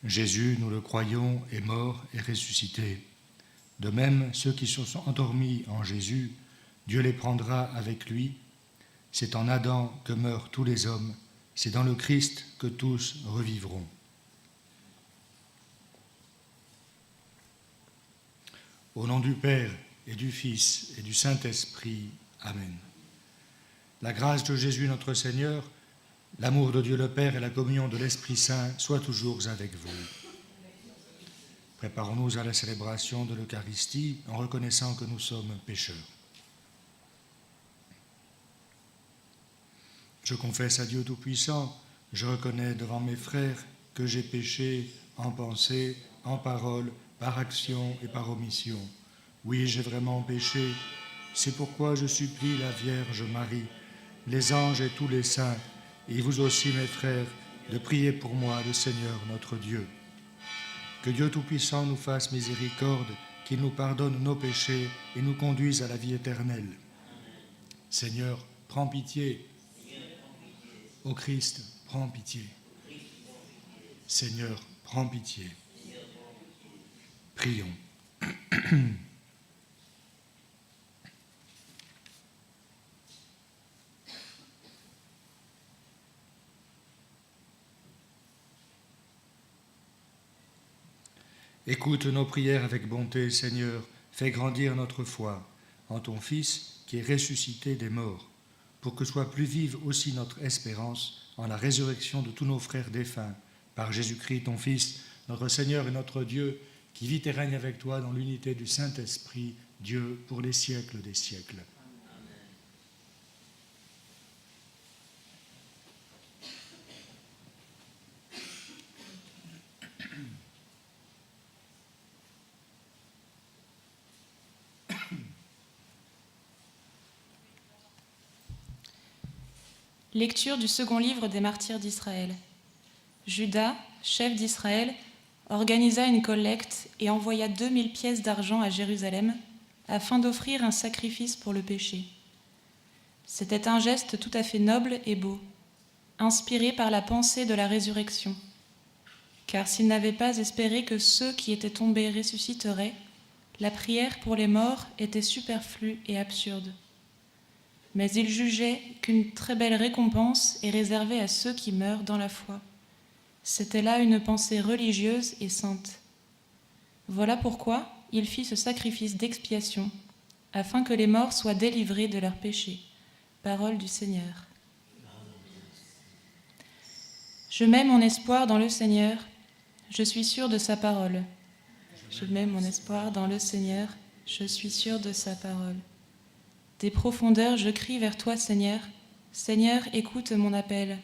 Jésus, nous le croyons, est mort et ressuscité. De même, ceux qui se sont endormis en Jésus, Dieu les prendra avec lui. C'est en Adam que meurent tous les hommes, c'est dans le Christ que tous revivront. Au nom du Père et du Fils et du Saint-Esprit. Amen. La grâce de Jésus notre Seigneur, l'amour de Dieu le Père et la communion de l'Esprit Saint soient toujours avec vous. Préparons-nous à la célébration de l'Eucharistie en reconnaissant que nous sommes pécheurs. Je confesse à Dieu Tout-Puissant, je reconnais devant mes frères que j'ai péché en pensée, en parole, par action et par omission. Oui, j'ai vraiment péché. C'est pourquoi je supplie la Vierge Marie, les anges et tous les saints, et vous aussi mes frères, de prier pour moi le Seigneur notre Dieu. Que Dieu Tout-Puissant nous fasse miséricorde, qu'il nous pardonne nos péchés et nous conduise à la vie éternelle. Seigneur, prends pitié. Ô Christ, prends pitié. Seigneur, prends pitié. Prions. Écoute nos prières avec bonté, Seigneur. Fais grandir notre foi en ton Fils qui est ressuscité des morts, pour que soit plus vive aussi notre espérance en la résurrection de tous nos frères défunts, par Jésus-Christ, ton Fils, notre Seigneur et notre Dieu, qui vit et règne avec toi dans l'unité du Saint-Esprit, Dieu, pour les siècles des siècles. Lecture du second livre des martyrs d'Israël. Judas, chef d'Israël, organisa une collecte et envoya 2000 pièces d'argent à Jérusalem afin d'offrir un sacrifice pour le péché. C'était un geste tout à fait noble et beau, inspiré par la pensée de la résurrection. Car s'ils n'avaient pas espéré que ceux qui étaient tombés ressusciteraient, la prière pour les morts était superflue et absurde. Mais ils jugeaient qu'une très belle récompense est réservée à ceux qui meurent dans la foi. C'était là une pensée religieuse et sainte. Voilà pourquoi il fit ce sacrifice d'expiation, afin que les morts soient délivrés de leurs péchés. Parole du Seigneur. Je mets mon espoir dans le Seigneur, je suis sûr de sa parole. Je mets mon espoir dans le Seigneur, je suis sûr de sa parole. Des profondeurs, je crie vers toi, Seigneur. Seigneur, écoute mon appel.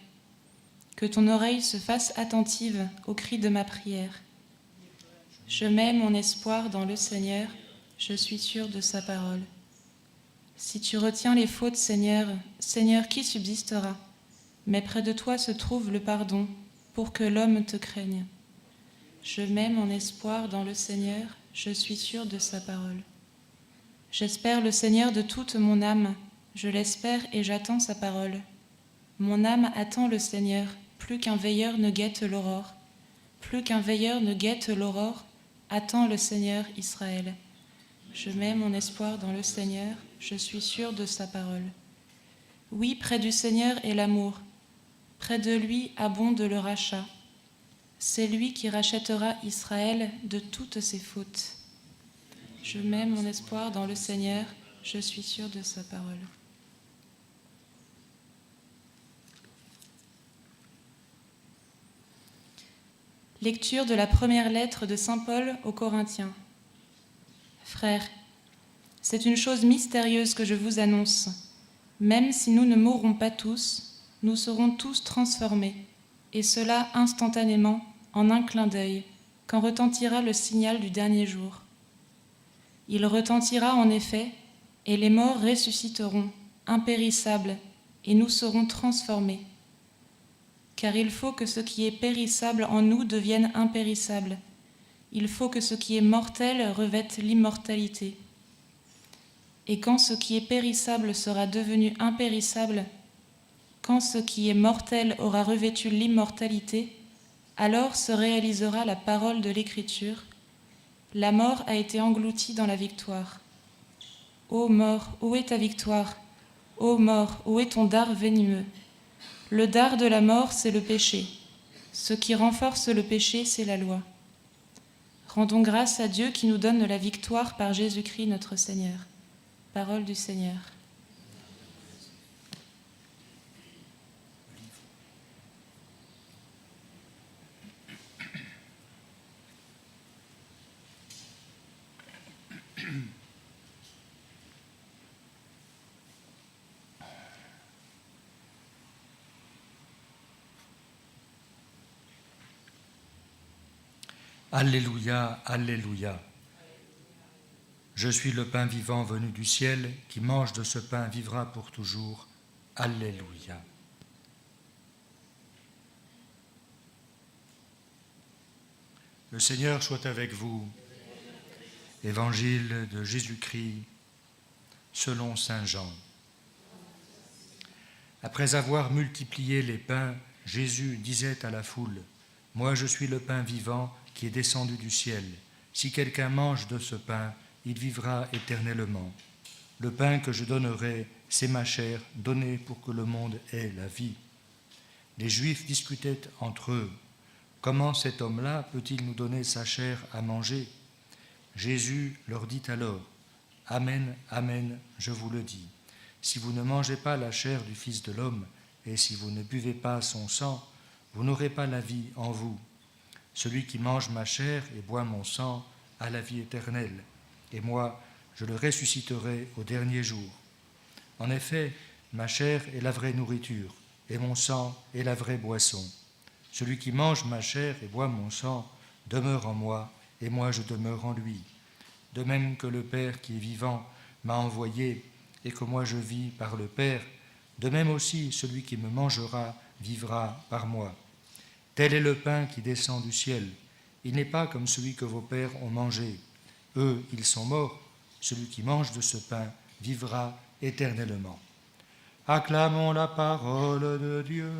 Que ton oreille se fasse attentive au cri de ma prière. Je mets mon espoir dans le Seigneur, je suis sûr de sa parole. Si tu retiens les fautes, Seigneur, Seigneur, qui subsistera? Mais près de toi se trouve le pardon, pour que l'homme te craigne. Je mets mon espoir dans le Seigneur, je suis sûr de sa parole. J'espère le Seigneur de toute mon âme, je l'espère et j'attends sa parole. Mon âme attend le Seigneur, plus qu'un veilleur ne guette l'aurore. Plus qu'un veilleur ne guette l'aurore, attend le Seigneur Israël. Je mets mon espoir dans le Seigneur, je suis sûr de sa parole. Oui, près du Seigneur est l'amour, près de lui abonde le rachat. C'est lui qui rachètera Israël de toutes ses fautes. Je mets mon espoir dans le Seigneur, je suis sûr de sa parole. Lecture de la première lettre de saint Paul aux Corinthiens. Frères, c'est une chose mystérieuse que je vous annonce. Même si nous ne mourrons pas tous, nous serons tous transformés, et cela instantanément, en un clin d'œil, quand retentira le signal du dernier jour. Il retentira en effet, et les morts ressusciteront, impérissables, et nous serons transformés. Car il faut que ce qui est périssable en nous devienne impérissable. Il faut que ce qui est mortel revête l'immortalité. Et quand ce qui est périssable sera devenu impérissable, quand ce qui est mortel aura revêtu l'immortalité, Alors se réalisera la parole de l'Écriture. La mort a été engloutie dans la victoire. Ô mort, où est ta victoire? Ô mort, où est ton dard venimeux? Le dard de la mort, c'est le péché. Ce qui renforce le péché, c'est la loi. Rendons grâce à Dieu qui nous donne la victoire par Jésus-Christ notre Seigneur. Parole du Seigneur. Alléluia, Alléluia. Je suis le pain vivant venu du ciel, qui mange de ce pain vivra pour toujours. Alléluia. Le Seigneur soit avec vous. Évangile de Jésus-Christ selon saint Jean. Après avoir multiplié les pains, Jésus disait à la foule, « Moi je suis le pain vivant qui est descendu du ciel. Si quelqu'un mange de ce pain, il vivra éternellement. Le pain que je donnerai, c'est ma chair, donnée pour que le monde ait la vie. » Les Juifs discutaient entre eux. « Comment cet homme-là peut-il nous donner sa chair à manger ?» Jésus leur dit alors, « Amen, amen, je vous le dis. Si vous ne mangez pas la chair du Fils de l'homme, et si vous ne buvez pas son sang, vous n'aurez pas la vie en vous. Celui qui mange ma chair et boit mon sang a la vie éternelle, et moi, je le ressusciterai au dernier jour. En effet, ma chair est la vraie nourriture, et mon sang est la vraie boisson. Celui qui mange ma chair et boit mon sang demeure en moi, et moi je demeure en lui. De même que le Père qui est vivant m'a envoyé, et que moi je vis par le Père, de même aussi celui qui me mangera vivra par moi. Tel est le pain qui descend du ciel. Il n'est pas comme celui que vos pères ont mangé. Eux, ils sont morts. Celui qui mange de ce pain vivra éternellement. » Acclamons la parole de Dieu.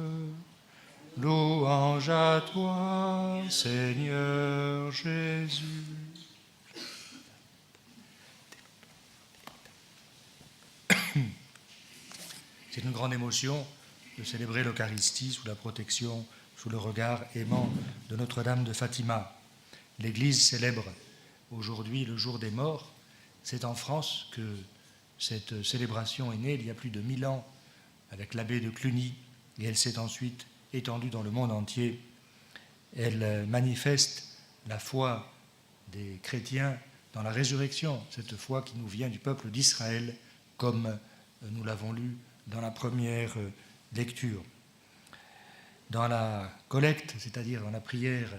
Louange à toi, Seigneur Jésus. C'est une grande émotion de célébrer l'Eucharistie sous la protection, sous le regard aimant de Notre-Dame de Fatima. L'Église célèbre aujourd'hui le jour des morts. C'est en France que cette célébration est née il y a plus de 1000 ans avec l'abbé de Cluny, et elle s'est ensuite étendue dans le monde entier. Elle manifeste la foi des chrétiens dans la résurrection, cette foi qui nous vient du peuple d'Israël, comme nous l'avons lu dans la première lecture. Dans la collecte, c'est-à-dire dans la prière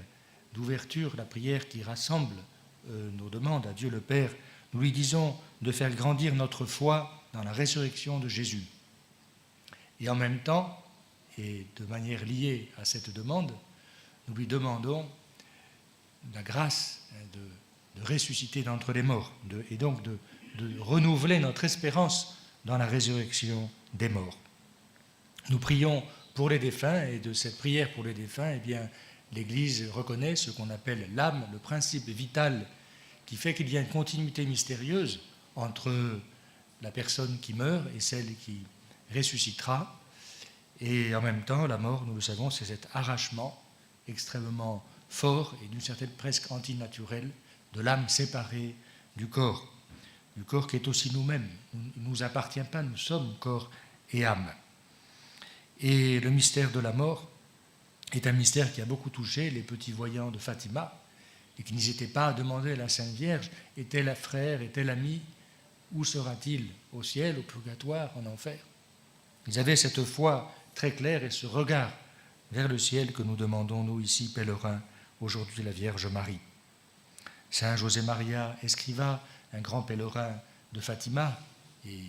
d'ouverture, la prière qui rassemble nos demandes à Dieu le Père, nous lui disons de faire grandir notre foi dans la résurrection de Jésus. Et en même temps, et de manière liée à cette demande, nous lui demandons la grâce de ressusciter d'entre les morts, et donc de renouveler notre espérance dans la résurrection des morts. Nous prions pour les défunts, et de cette prière pour les défunts, eh bien, l'Église reconnaît ce qu'on appelle l'âme, le principe vital qui fait qu'il y a une continuité mystérieuse entre la personne qui meurt et celle qui ressuscitera. Et en même temps, la mort, nous le savons, c'est cet arrachement extrêmement fort et d'une certaine presque antinaturelle de l'âme séparée du corps qui est aussi nous-mêmes. Il ne nous appartient pas, nous sommes corps et âme. Et le mystère de la mort est un mystère qui a beaucoup touché les petits voyants de Fatima et qui n'hésitaient pas à demander à la Sainte Vierge, est-elle frère, est-elle ami, où sera-t-il, au ciel, au purgatoire, en enfer? Ils avaient cette foi très claire et ce regard vers le ciel que nous demandons, nous ici, pèlerins, aujourd'hui la Vierge Marie. Saint José Maria Escriva, un grand pèlerin de Fatima et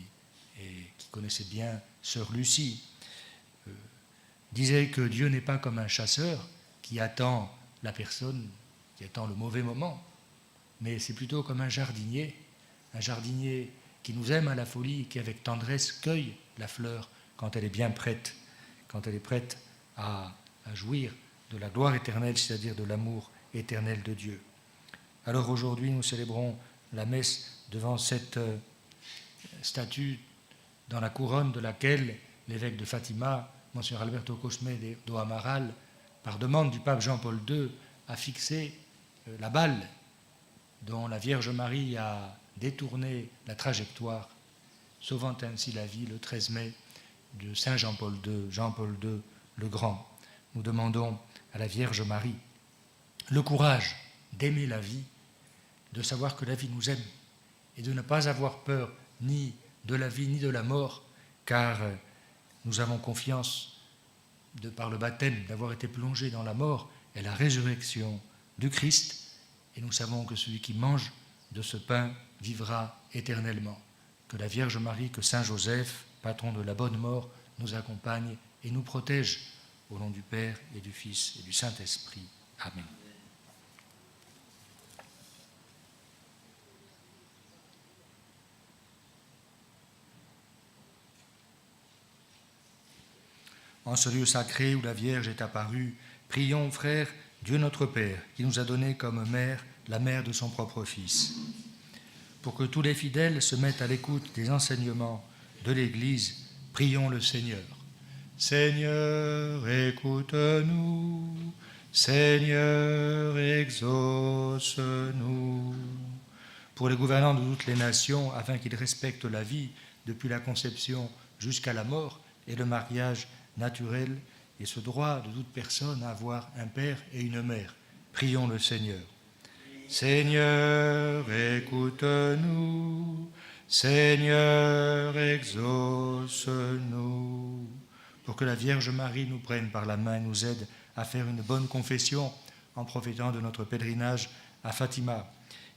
qui connaissait bien sœur Lucie, disait que Dieu n'est pas comme un chasseur qui attend la personne, qui attend le mauvais moment, mais c'est plutôt comme un jardinier qui nous aime à la folie et qui avec tendresse cueille la fleur quand elle est bien prête, quand elle est prête à jouir de la gloire éternelle, c'est-à-dire de l'amour éternel de Dieu. Alors aujourd'hui, nous célébrons la messe devant cette statue dans la couronne de laquelle l'évêque de Fatima, Monseigneur Alberto Cosme do Amaral, par demande du pape Jean-Paul II, a fixé la balle dont la Vierge Marie a détourné la trajectoire, sauvant ainsi la vie le 13 mai de Saint Jean-Paul II le Grand. Nous demandons à la Vierge Marie le courage d'aimer la vie, de savoir que la vie nous aime et de ne pas avoir peur ni de la vie ni de la mort, car nous avons confiance, de par le baptême, d'avoir été plongés dans la mort et la résurrection du Christ, et nous savons que celui qui mange de ce pain vivra éternellement. Que la Vierge Marie, que Saint Joseph, patron de la bonne mort, nous accompagne et nous protège, au nom du Père et du Fils et du Saint-Esprit. Amen. En ce lieu sacré où la Vierge est apparue, prions, frères, Dieu notre Père, qui nous a donné comme mère la mère de son propre Fils. Pour que tous les fidèles se mettent à l'écoute des enseignements de l'Église, prions le Seigneur. Seigneur, écoute-nous. Seigneur, exauce-nous. Pour les gouvernants de toutes les nations, afin qu'ils respectent la vie depuis la conception jusqu'à la mort et le mariage naturel et ce droit de toute personne à avoir un père et une mère. Prions le Seigneur. Seigneur, écoute-nous. Seigneur, exauce-nous. Pour que la Vierge Marie nous prenne par la main et nous aide à faire une bonne confession en profitant de notre pèlerinage à Fatima,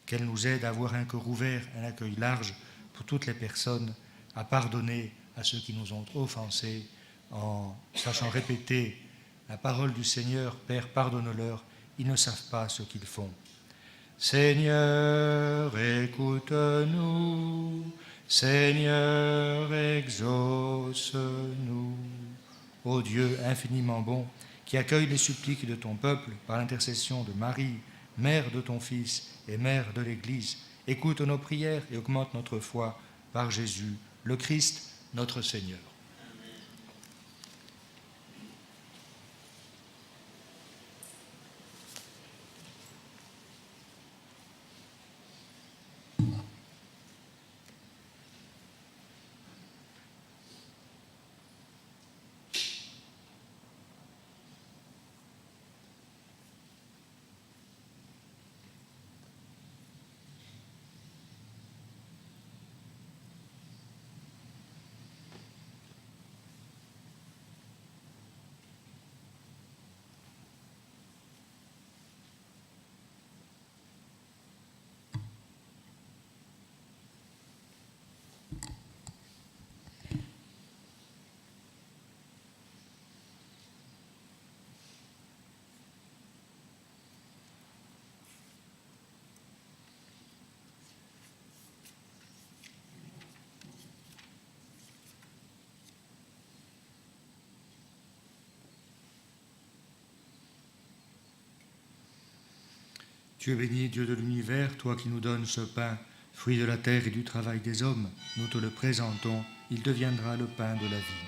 qu'elle nous aide à avoir un cœur ouvert, un accueil large pour toutes les personnes, à pardonner à ceux qui nous ont offensés, en sachant répéter la parole du Seigneur, Père, pardonne-leur, ils ne savent pas ce qu'ils font. Seigneur, écoute-nous. Seigneur, exauce-nous. Ô Dieu infiniment bon, qui accueille les suppliques de ton peuple par l'intercession de Marie, mère de ton Fils et mère de l'Église, écoute nos prières et augmente notre foi par Jésus, le Christ, notre Seigneur. Tu es béni, Dieu de l'univers, toi qui nous donnes ce pain, fruit de la terre et du travail des hommes, nous te le présentons, il deviendra le pain de la vie.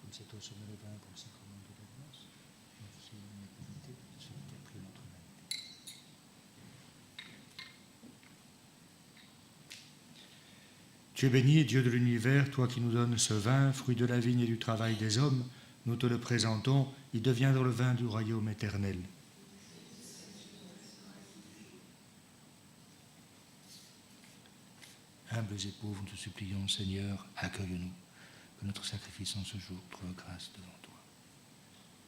Comme c'est au sommet le vin pour le sacrement de l'Alliance, nous aussi une épidémie de celui qui a pris notre humanité. Tu es béni, Dieu de l'univers, toi qui nous donnes ce vin, fruit de la vigne et du travail des hommes, nous te le présentons, il deviendra le vin du royaume éternel. Humbles et pauvres, nous te supplions, Seigneur, accueille-nous, que notre sacrifice en ce jour trouve grâce devant toi.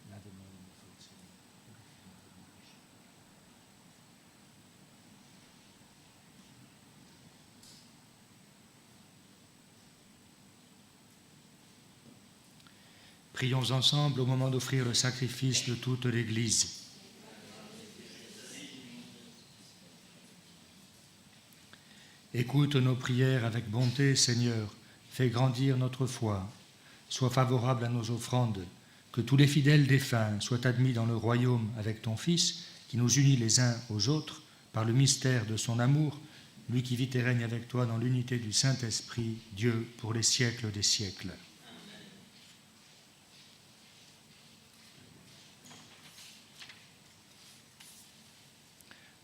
Lave-moi de mes fautes, Seigneur. Prions ensemble au moment d'offrir le sacrifice de toute l'Église. Écoute nos prières avec bonté, Seigneur. Fais grandir notre foi. Sois favorable à nos offrandes. Que tous les fidèles défunts soient admis dans le royaume avec ton Fils, qui nous unit les uns aux autres par le mystère de son amour, lui qui vit et règne avec toi dans l'unité du Saint-Esprit, Dieu, pour les siècles des siècles.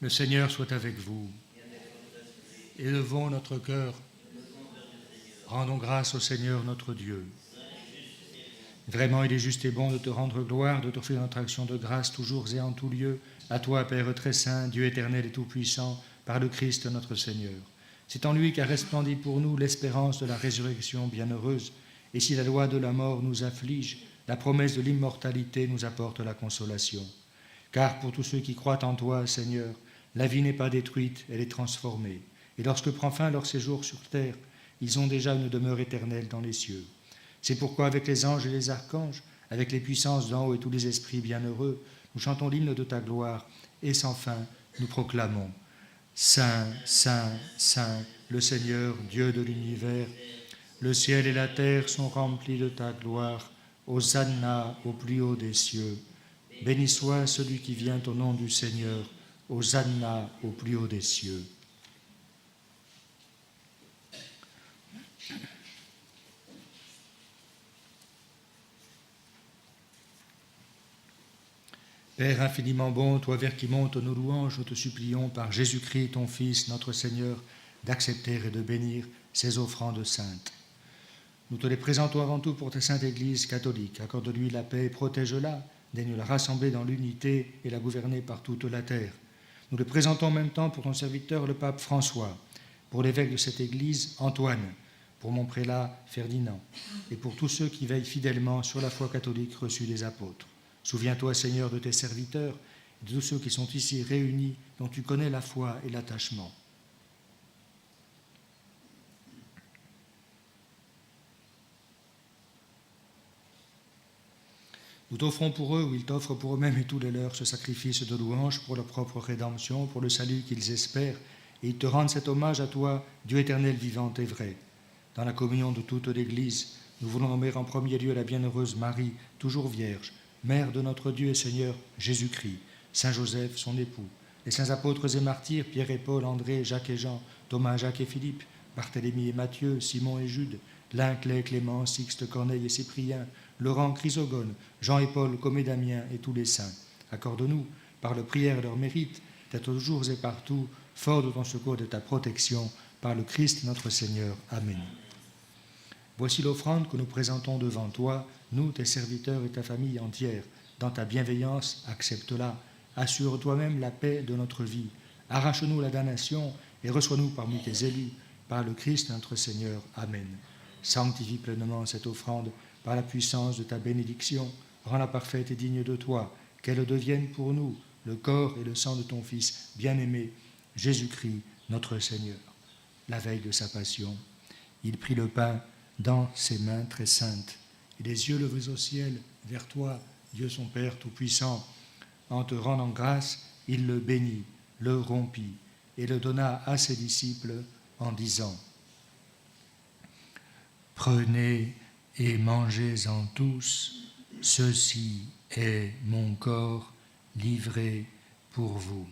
Le Seigneur soit avec vous. Élevons notre cœur. Rendons grâce au Seigneur notre Dieu. Vraiment, il est juste et bon de te rendre gloire, de t'offrir notre action de grâce toujours et en tout lieu, à toi, Père très saint, Dieu éternel et tout-puissant, par le Christ notre Seigneur. C'est en lui qu'a resplendi pour nous l'espérance de la résurrection bienheureuse, et si la loi de la mort nous afflige, la promesse de l'immortalité nous apporte la consolation. Car pour tous ceux qui croient en toi, Seigneur, la vie n'est pas détruite, elle est transformée. Et lorsque prend fin leur séjour sur terre, ils ont déjà une demeure éternelle dans les cieux. C'est pourquoi avec les anges et les archanges, avec les puissances d'en haut et tous les esprits bienheureux, nous chantons l'hymne de ta gloire, et sans fin, nous proclamons « Saint, Saint, Saint, le Seigneur, Dieu de l'univers, le ciel et la terre sont remplis de ta gloire, Hosanna au plus haut des cieux. Béni soit celui qui vient au nom du Seigneur, Hosanna au plus haut des cieux. » Père infiniment bon, toi vers qui montent nos louanges, nous te supplions par Jésus-Christ, ton Fils, notre Seigneur, d'accepter et de bénir ces offrandes saintes. Nous te les présentons avant tout pour ta sainte Église catholique. Accorde-lui la paix, protège-la, daigne la rassembler dans l'unité et la gouverner par toute la terre. Nous le présentons en même temps pour ton serviteur, le pape François, pour l'évêque de cette Église, Antoine, pour mon prélat, Ferdinand, et pour tous ceux qui veillent fidèlement sur la foi catholique reçue des apôtres. Souviens-toi, Seigneur, de tes serviteurs et de tous ceux qui sont ici réunis, dont tu connais la foi et l'attachement. Nous t'offrons pour eux, ou ils t'offrent pour eux-mêmes et tous les leurs, ce sacrifice de louange pour leur propre rédemption, pour le salut qu'ils espèrent, et ils te rendent cet hommage à toi, Dieu éternel, vivant et vrai. Dans la communion de toute l'Église, nous voulons nommer en premier lieu la bienheureuse Marie, toujours vierge, Mère de notre Dieu et Seigneur Jésus-Christ, Saint Joseph, son époux, les saints apôtres et martyrs, Pierre et Paul, André, Jacques et Jean, Thomas, Jacques et Philippe, Barthélemy et Matthieu, Simon et Jude, Lin, Clay, Clément, Sixte, Corneille et Cyprien, Laurent, Chrysogone, Jean et Paul, Comé, Damien et tous les saints. Accorde-nous, par leur prière et leur mérite, d'être toujours et partout forts de ton secours et de ta protection, par le Christ notre Seigneur. Amen. Voici l'offrande que nous présentons devant toi, nous, tes serviteurs et ta famille entière. Dans ta bienveillance, accepte-la. Assure toi-même la paix de notre vie. Arrache-nous la damnation et reçois-nous parmi tes élus, par le Christ notre Seigneur. Amen. Sanctifie pleinement cette offrande par la puissance de ta bénédiction. Rends-la parfaite et digne de toi, qu'elle devienne pour nous le corps et le sang de ton Fils bien-aimé, Jésus-Christ, notre Seigneur. La veille de sa passion, il prit le pain dans ses mains très saintes, et les yeux levés au ciel vers toi, Dieu son Père Tout-Puissant. En te rendant grâce, il le bénit, le rompit, et le donna à ses disciples en disant « Prenez et mangez-en tous, ceci est mon corps livré pour vous. »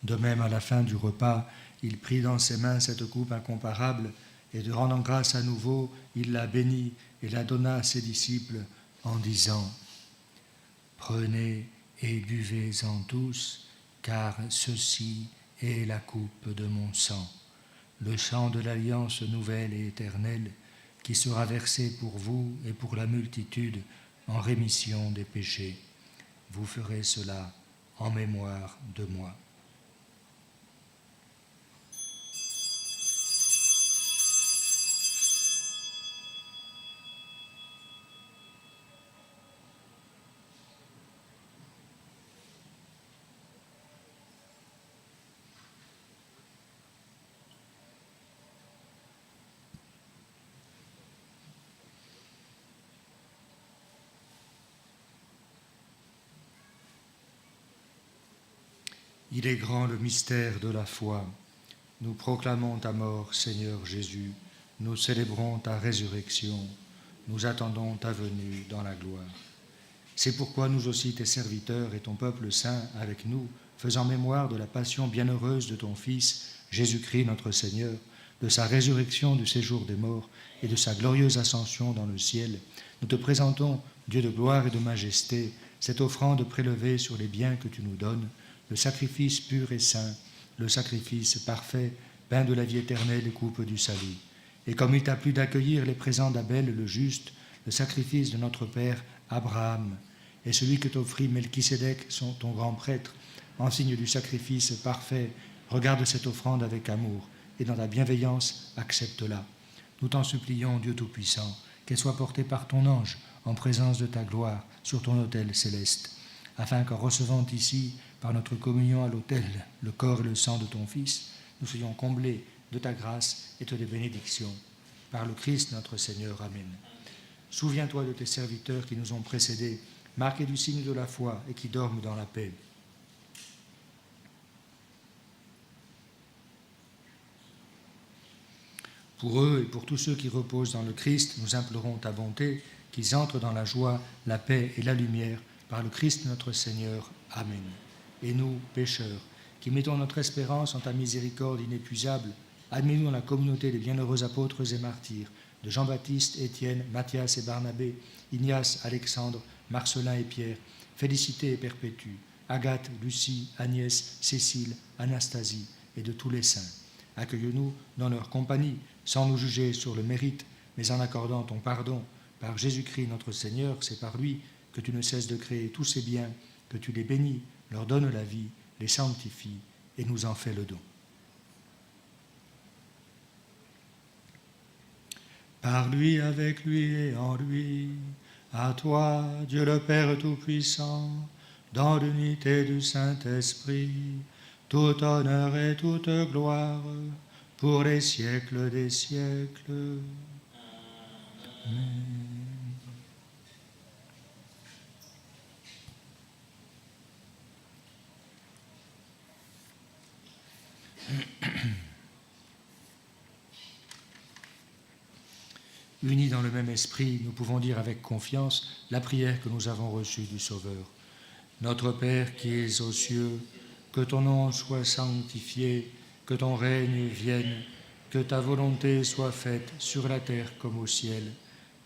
De même, à la fin du repas, il prit dans ses mains cette coupe incomparable, et de rendant grâce à nouveau, il la bénit et la donna à ses disciples en disant « Prenez et buvez-en tous, car ceci est la coupe de mon sang, le sang de l'alliance nouvelle et éternelle, qui sera versé pour vous et pour la multitude en rémission des péchés. vous ferez cela en mémoire de moi. Il est grand le mystère de la foi. Nous proclamons ta mort, Seigneur Jésus. Nous célébrons ta résurrection. Nous attendons ta venue dans la gloire. C'est pourquoi nous aussi, tes serviteurs et ton peuple saint avec nous, faisant mémoire de la passion bienheureuse de ton Fils, Jésus-Christ notre Seigneur, de sa résurrection du séjour des morts et de sa glorieuse ascension dans le ciel, nous te présentons, Dieu de gloire et de majesté, cette offrande prélevée sur les biens que tu nous donnes, le sacrifice pur et saint, le sacrifice parfait, pain de la vie éternelle et coupe du salut. Et comme il t'a plu d'accueillir les présents d'Abel le juste, le sacrifice de notre père Abraham, et celui que t'offrit Melchisédek, ton grand prêtre, en signe du sacrifice parfait, regarde cette offrande avec amour, et dans ta bienveillance, accepte-la. Nous t'en supplions, Dieu Tout-Puissant, qu'elle soit portée par ton ange, en présence de ta gloire, sur ton autel céleste, afin qu'en recevant ici, par notre communion à l'autel, le corps et le sang de ton Fils, nous soyons comblés de ta grâce et de tes bénédictions. Par le Christ notre Seigneur. Amen. Souviens-toi de tes serviteurs qui nous ont précédés, marqués du signe de la foi et qui dorment dans la paix. Pour eux et pour tous ceux qui reposent dans le Christ, nous implorons ta bonté, qu'ils entrent dans la joie, la paix et la lumière, par le Christ notre Seigneur. Amen. Et nous, pécheurs, qui mettons notre espérance en ta miséricorde inépuisable, admets-nous dans la communauté des bienheureux apôtres et martyrs, de Jean-Baptiste, Étienne, Matthias et Barnabé, Ignace, Alexandre, Marcelin et Pierre, Félicité et Perpétue, Agathe, Lucie, Agnès, Cécile, Anastasie et de tous les saints. Accueille-nous dans leur compagnie, sans nous juger sur le mérite, mais en accordant ton pardon. Par Jésus-Christ notre Seigneur, c'est par lui que tu ne cesses de créer tous ces biens, que tu les bénis, leur donnes la vie, les sanctifies et nous en fais le don. Par lui, avec lui et en lui, à toi, Dieu le Père Tout-Puissant, dans l'unité du Saint-Esprit, tout honneur et toute gloire, pour les siècles des siècles. Amen. Unis dans le même esprit, nous pouvons dire avec confiance la prière que nous avons reçue du Sauveur. Notre Père qui es aux cieux, que ton nom soit sanctifié, que ton règne vienne, que ta volonté soit faite sur la terre comme au ciel.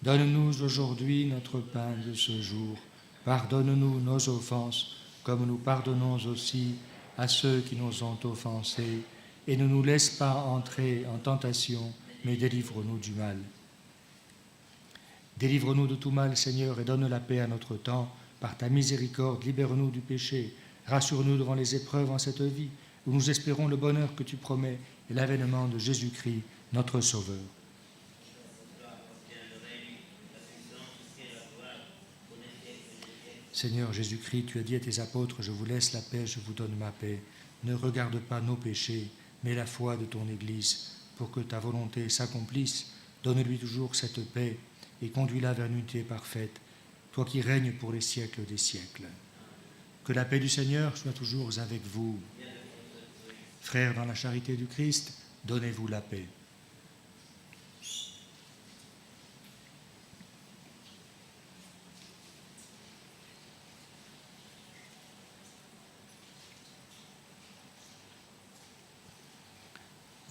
Donne-nous aujourd'hui notre pain de ce jour. Pardonne-nous nos offenses, comme nous pardonnons aussi à ceux qui nous ont offensés. Et ne nous laisse pas entrer en tentation, mais délivre-nous du mal. Délivre-nous de tout mal, Seigneur, et donne la paix à notre temps. Par ta miséricorde, libère-nous du péché. Rassure-nous devant les épreuves en cette vie, où nous espérons le bonheur que tu promets et l'avènement de Jésus-Christ, notre Sauveur. Seigneur Jésus-Christ, tu as dit à tes apôtres, je vous laisse la paix, je vous donne ma paix. Ne regarde pas nos péchés, mais la foi de ton Église, pour que ta volonté s'accomplisse. Donne-lui toujours cette paix et conduis-la vers l'unité parfaite, toi qui règnes pour les siècles des siècles. Que la paix du Seigneur soit toujours avec vous. Frères dans la charité du Christ, donnez-vous la paix.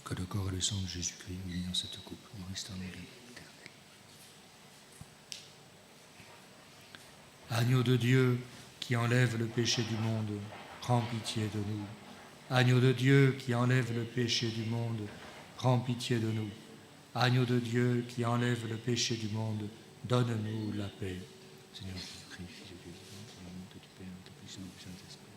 Que le corps et le sang de Jésus-Christ unis dans cette coupe nourrissent en nous la vie éternelle. Agneau de Dieu qui enlève le péché du monde, prends pitié de nous. Agneau de Dieu qui enlève le péché du monde, prends pitié de nous. Agneau de Dieu qui enlève le péché du monde, donne-nous la paix. Seigneur Jésus-Christ, Fils de Dieu, dans l'amour de Dieu Père, Fils et du Saint-Esprit.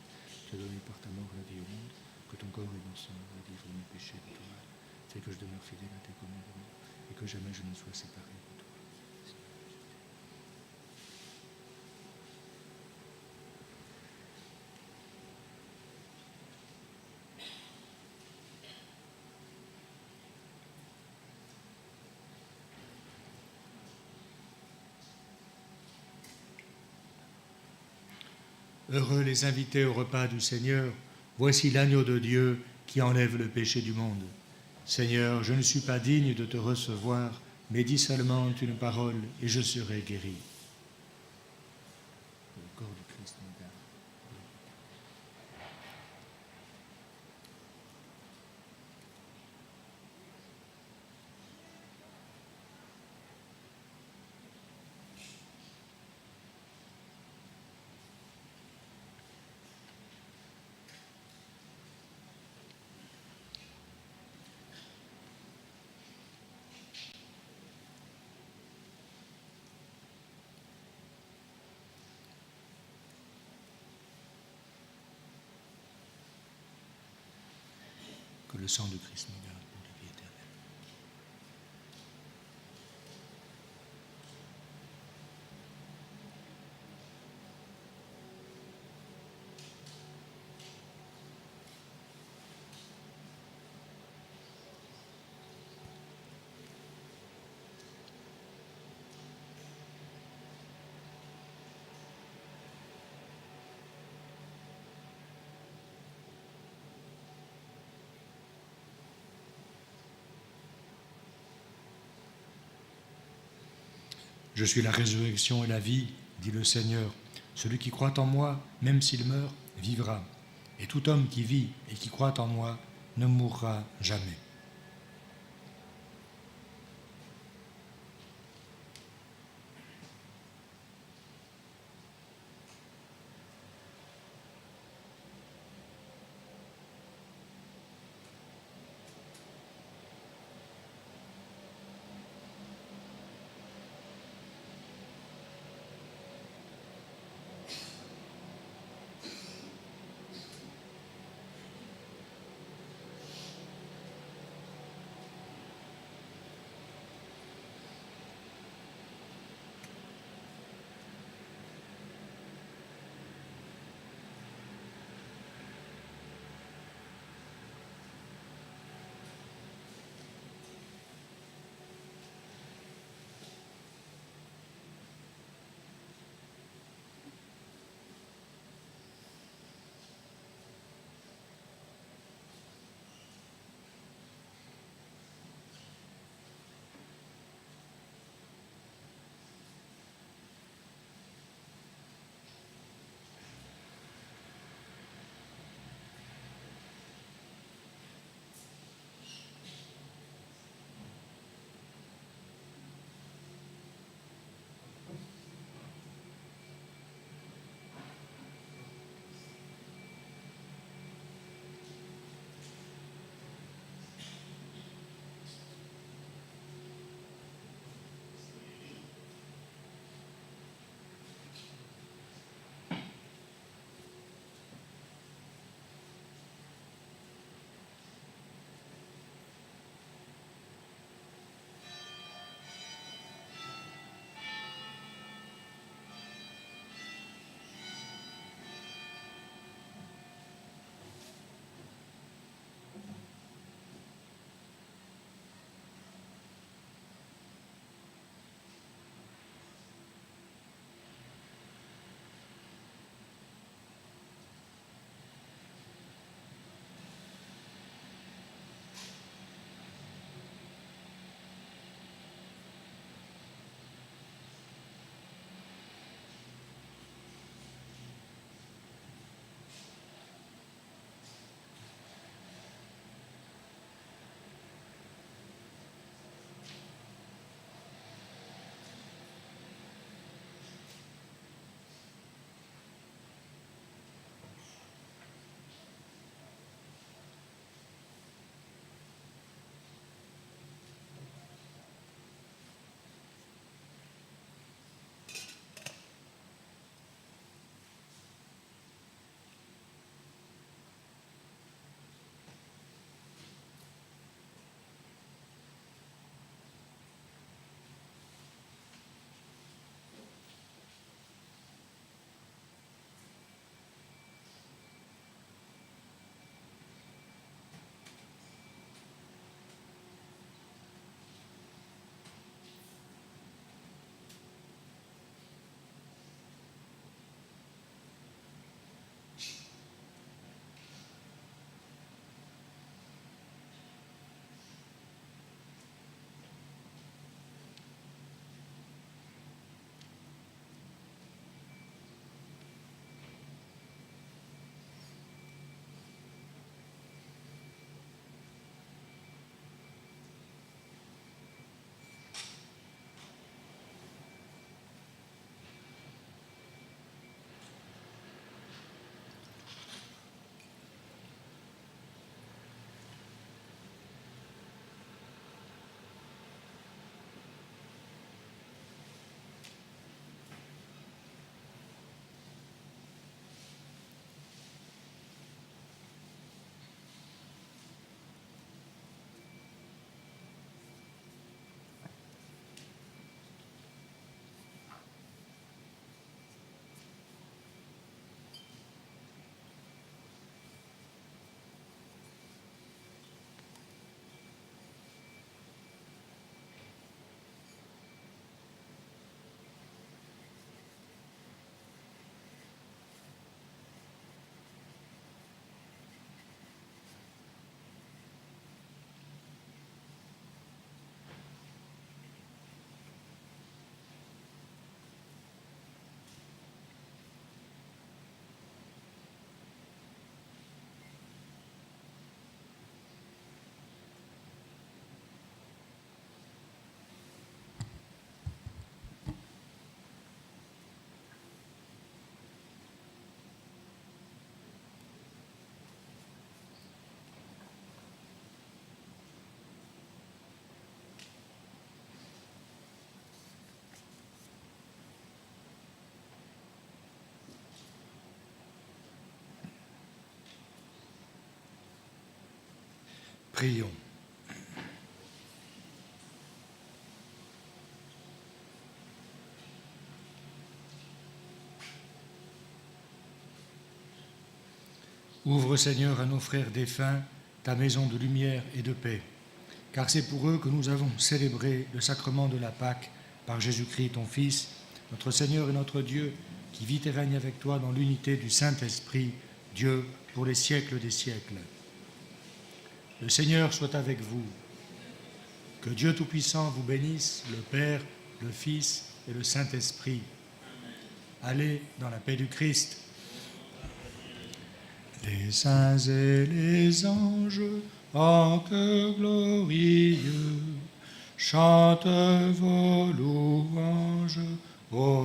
Tu as donné par ta mort la vie au monde, que ton corps et ton sang délivrent mes péchés de tout mal. Fais que je demeure fidèle à tes commandements et que jamais je ne sois séparé de toi. Heureux les invités au repas du Seigneur, voici l'agneau de Dieu qui enlève le péché du monde. Seigneur, je ne suis pas digne de te recevoir, mais dis seulement une parole et je serai guéri. Le corps du Christ nous garde. Que le sang de Christ nous garde pour la vie éternelle. Je suis la résurrection et la vie, dit le Seigneur. Celui qui croit en moi, même s'il meurt, vivra. Et tout homme qui vit et qui croit en moi ne mourra jamais. Prions. Ouvre, Seigneur, à nos frères défunts ta maison de lumière et de paix, car c'est pour eux que nous avons célébré le sacrement de la Pâque par Jésus-Christ, ton Fils, notre Seigneur et notre Dieu, qui vit et règne avec toi dans l'unité du Saint-Esprit, Dieu, pour les siècles des siècles. Le Seigneur soit avec vous. Que Dieu Tout-Puissant vous bénisse, le Père, le Fils et le Saint-Esprit. Allez dans la paix du Christ. Les saints et les anges, en chœur glorieux, chantent vos louanges au